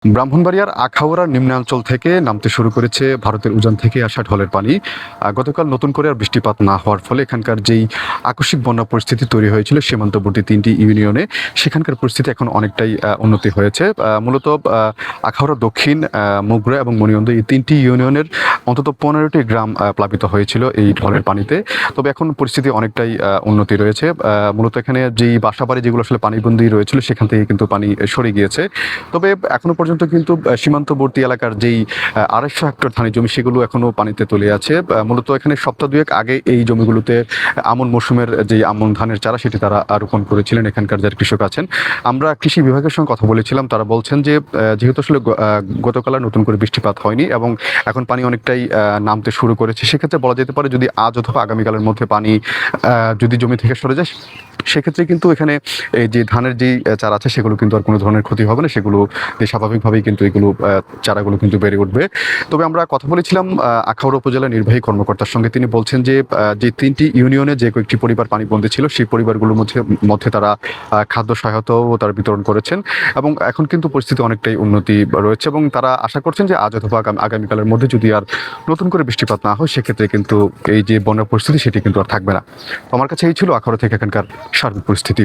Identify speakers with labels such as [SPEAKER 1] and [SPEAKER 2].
[SPEAKER 1] ব্রাহ্মণবাড়িয়ার আখাউড়ার নিম্নাঞ্চল থেকে নামতে শুরু করেছে ভারতের উজান থেকে আসা ঢলের পানি। গতকাল নতুন করে আর বৃষ্টিপাত না হওয়ার ফলে এখানকার যেই আকস্মিক বন্যা পরিস্থিতি তৈরি হয়েছিল সীমান্তবর্তী ৩টি ইউনিয়নে, সেখানকার পরিস্থিতি এখন অনেকটাই উন্নতি হয়েছে। মূলত আখাউড়া দক্ষিণ, মুগরা এবং মণিয়ন্দ এই ৩টি ইউনিয়নের অন্তত ১৫টি গ্রাম প্লাবিত হয়েছিল এই ঢলের পানিতে। তবে এখন পরিস্থিতি অনেকটাই উন্নতি রয়েছে। মূলত এখানে যেই বাসাবাড়ি যেগুলো আসলে পানিবন্দী রয়েছিল সেখান থেকে কিন্তু পানি সরে গিয়েছে। তবে এখনো পর্যন্ত কিন্তু সীমান্তবর্তী এলাকার যেই ২৫০ হেক্টর ধানি জমি সেগুলো এখনো পানিতে তলিয়ে আছে। মূলত এখানে সপ্তাহ দুয়েক আগে এই জমিগুলোতে আমন মৌসুমের যে আমন ধানের চারা সেটি তারা রোপণ করেছিলেন এখানকার যারা কৃষক আছেন। আমরা কৃষি বিভাগের সঙ্গে কথা বলেছিলাম, তারা বলছেন যে যেহেতু আসলে গতকাল আর নতুন করে বৃষ্টিপাত হয়নি এবং এখন পানি অনেকটাই নামতে শুরু করেছে, সেক্ষেত্রে বলা যেতে পারে যদি আজ অথবা আগামীকালের মধ্যে পানি যদি জমি থেকে সরে যায় সেক্ষেত্রে কিন্তু এখানে এই যে ধানের যেই চারা আছে সেগুলো কিন্তু আর কোনো ধরনের ক্ষতি হবে না, সেগুলো স্বাভাবিকভাবেই কিন্তু এগুলো চারাগুলো কিন্তু বেড়ে উঠবে। তবে আমরা কথা বলেছিলাম আখাউড়া উপজেলা নির্বাহী কর্মকর্তার সঙ্গে, তিনি বলছেন যে যে ৩টি ইউনিয়নে যে কয়েকটি পরিবার পানিবন্দী ছিল সেই পরিবারগুলোর মধ্যে তারা খাদ্য সহায়তাও তারা বিতরণ করেছেন এবং এখন কিন্তু পরিস্থিতি অনেকটাই উন্নতি রয়েছে এবং তারা আশা করছেন যে আজ অথবা আগামীকালের মধ্যে যদি আর নতুন করে বৃষ্টিপাত না হয় সেক্ষেত্রে কিন্তু এই যে বন্যা পরিস্থিতি সেটি কিন্তু আর থাকবে না। তো আমার কাছে এই ছিল আখাউড়া থেকে এখানকার সার্বিক পরিস্থিতি।